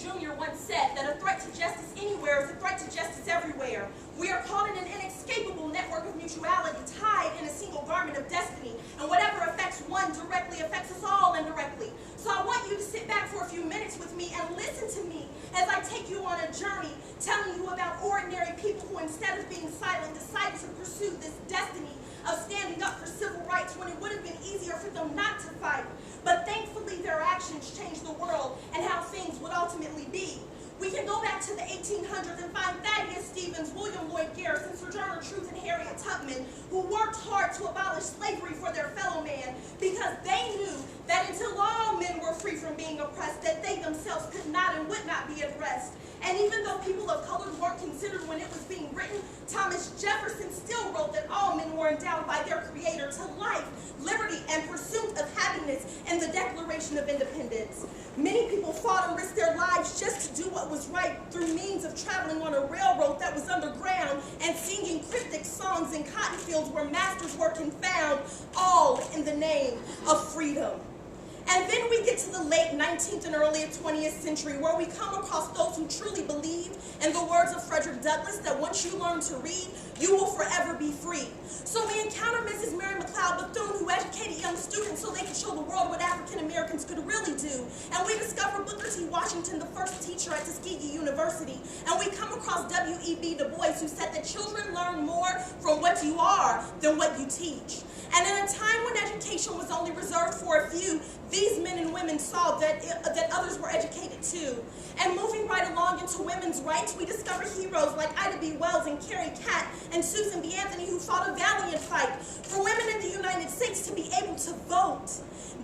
Jr. once said that a threat to justice anywhere is a threat to justice everywhere. We are caught in an inescapable network of mutuality, tied in a single garment of destiny, and whatever affects one directly affects us all indirectly. So I want you to sit back for a few minutes with me and listen to me as I take you on a journey, telling you about ordinary people who, instead of being silent, decided to pursue this destiny of standing up for civil rights when it would have been easier for them not to fight. But thankfully, their actions changed the world and how things would ultimately be. We can go back to the 1800s and find Thaddeus Stevens, William Lloyd Garrison, Sojourner Truth, and Harriet Tubman, who worked hard to abolish slavery for their fellow man because they knew that until all men were free from being oppressed, that they themselves could not and would not be at rest. And even though people of color weren't considered when it was being written, Thomas Jefferson still wrote that all men were endowed by their Creator to life, liberty, and pursuit of happiness in the Declaration of Independence. Many people fought and risked their lives just to do what was right through means of traveling on a railroad that was underground and singing cryptic songs in cotton fields where masters were confound, all in the name of freedom. And then we get to the late 19th and early 20th century, where we come across those who truly believe, in the words of Frederick Douglass, that once you learn to read, you will forever be free. So we encounter Mrs. Mary McLeod Bethune, who educated young students so they could show the world what African Americans could really do. And we discover Booker T. Washington, the first teacher at Tuskegee University. And we come across W.E.B. Du Bois, who said that children learn more from what you are than what you teach. And in a time when education was only reserved for a few, these men and women saw that others were educated too. And moving right along into women's rights, we discover heroes like Ida B. Wells and Carrie Catt and Susan B. Anthony, who fought a valiant fight for women in the United States to be able to vote.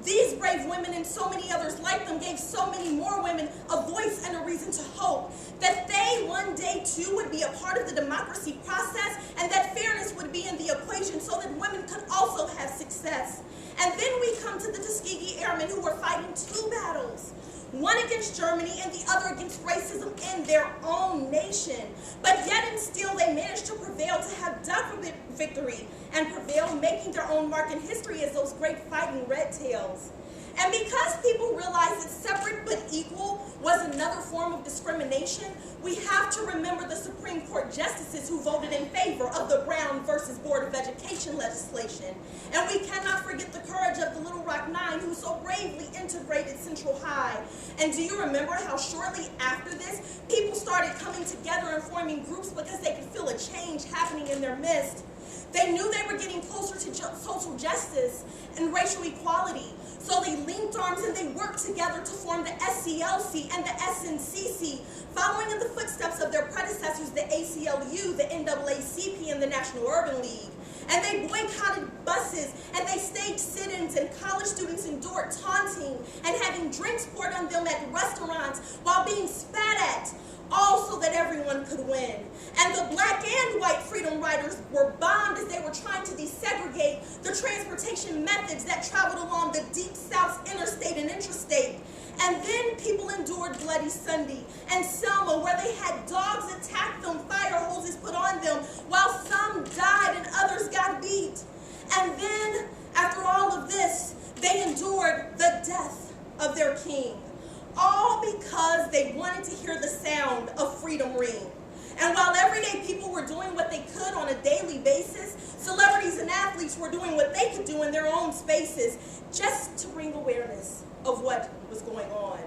These brave women and so many others like them gave so many more women a voice and a reason to hope that they one day too would be a part of the democracy process and that fairness would be in the equation so that women could also have success. And then we come to the Tuskegee Airmen, who were fighting two battles, one against Germany and the other against racism in their own nation. But yet and still they managed to prevail to have double victory and prevail, making their own mark in history as those great fighting red tails. And because people realized that separate but equal was another form of discrimination, we have to remember the Supreme Court justices who voted in favor of the Brown versus Board of Education legislation. And we cannot forget the courage of the Little Rock Nine, who so bravely integrated Central High. And do you remember how shortly after this, people started coming together and forming groups because they could feel a change happening in their midst? They knew they were getting closer to social justice and racial equality. So they linked arms and they worked together to form the SCLC and the SNCC, following in the footsteps of their predecessors, the ACLU, the NAACP, and the National Urban League. And they boycotted buses, and they staged sit-ins, and college students endured taunting and having drinks poured on them at restaurants while being spat at, all so that everyone could win. And the black and white freedom riders were bombed as they were trying to desegregate the transportation methods that traveled along the Deep South's interstate and intrastate. And then people endured Bloody Sunday and Selma, where they had dogs attack them, fire hoses put on them, while some died and others got beat. And then, after all of this, they endured the death of their king, all because they wanted to hear the sound of freedom ring. And while everyday people were doing what they could on a daily basis, celebrities and athletes were doing what they could do in their own spaces just to bring awareness of what was going on.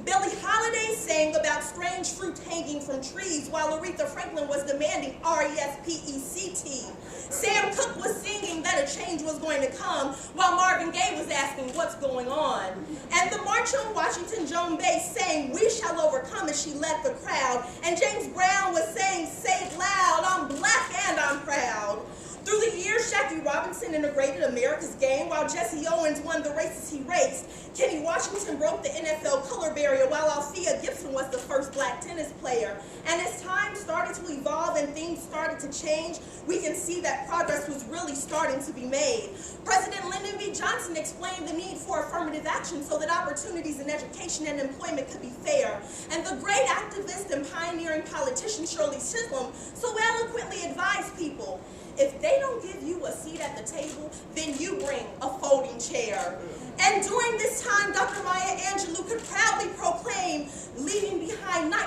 Billie Holiday sang about strange fruit hanging from trees, while Aretha Franklin was demanding R-E-S-P-E-C-T. Sam Cooke was singing that a change was going to come, while Marvin Gaye was asking what's going on. And the March on Washington, Joan Baez sang "We Shall Overcome" as she led the crowd. And James Brown was saying, "Say it loud, I'm black and I'm proud." Through the years, Jackie Robinson integrated America's game, while Jesse Owens won the races he raced. Kenny Washington broke the NFL color barrier, while Althea Gibson was the first black tennis player. And as time started to evolve and things started to change, we can see that progress was really starting to be made. President Lyndon B. Johnson explained the need for affirmative action so that opportunities in education and employment could be fair. And the great activist and pioneering politician Shirley Chisholm so eloquently advised people, if they don't give you a seat at the table, then you bring a folding chair. And during this time, Dr. Maya Angelou could proudly proclaim, leaving behind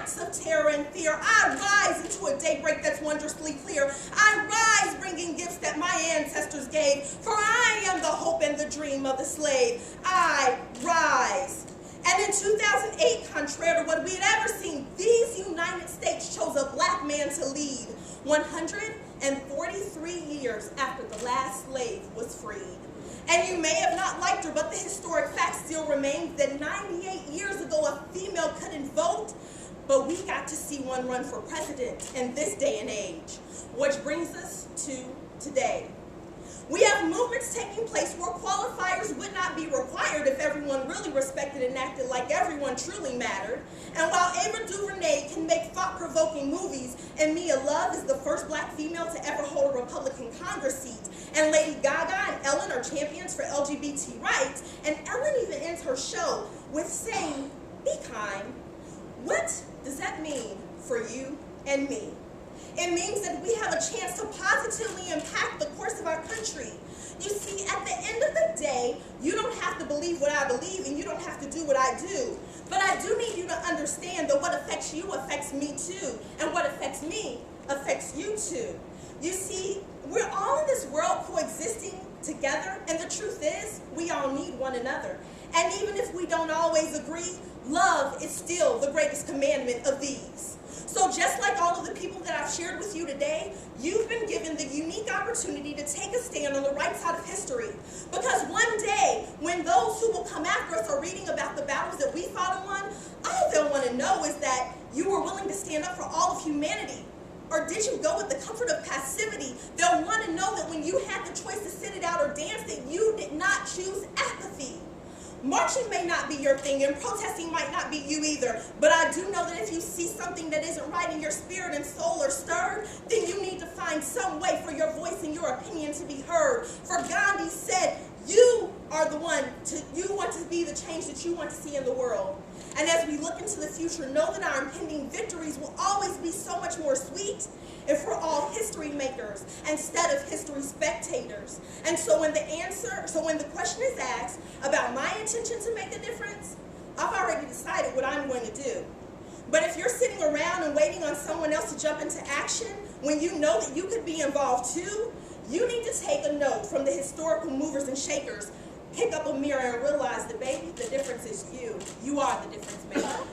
nights of terror and fear. I rise into a daybreak that's wondrously clear. I rise bringing gifts that my ancestors gave, for I am the hope and the dream of the slave. I rise. And in 2008, contrary to what we had ever seen, these United States chose a black man to lead 143 years after the last slave was freed. And you may have not liked her, but the historic fact still remains that 98 years ago a female couldn't vote, but we got to see one run for president in this day and age. Which brings us to today. We have movements taking place where qualifiers would not be required if everyone really respected and acted like everyone truly mattered. And while Ava DuVernay can make thought-provoking movies, and Mia Love is the first black female to ever hold a Republican Congress seat, and Lady Gaga and Ellen are champions for LGBT rights, and Ellen even ends her show with saying, "Be kind." What does that mean for you and me? It means that we have a chance to positively impact the course of our country. You see, at the end of the day, you don't have to believe what I believe, and you don't have to do what I do. But I do need you to understand that what affects you affects me too, and what affects me affects you too. You see, we're all in this world coexisting together, and the truth is, we all need one another. And even if we don't always agree, love is still the greatest commandment of these. So just like all of the people that I've shared with you today, you've been given the unique opportunity to take a stand on the right side of history. Because one day, when those who will come after us are reading about the battles that we fought and won, all they'll want to know is that you were willing to stand up for all of humanity. Or did you go with the comfort of passivity? They'll want to know that when you had the choice to sit it out or dance, that you did not choose apathy. Marching may not be your thing, and protesting might not be you either, but I do know that if you see something that isn't right and your spirit and soul are stirred, then you need to find some way for your voice and your opinion to be heard. For Gandhi said, you are the one, you want to be the change that you want to see in the world. And as we look into the future, know that our impending victories will always be so much more sweet if we're all history makers instead of history spectators. And so when the question is asked about my intention to make a difference, I've already decided what I'm going to do. But if you're sitting around and waiting on someone else to jump into action when you know that you could be involved too, you need to take a note from the historical movers and shakers. Pick up a mirror and realize that, baby, the difference is you. You are the difference maker.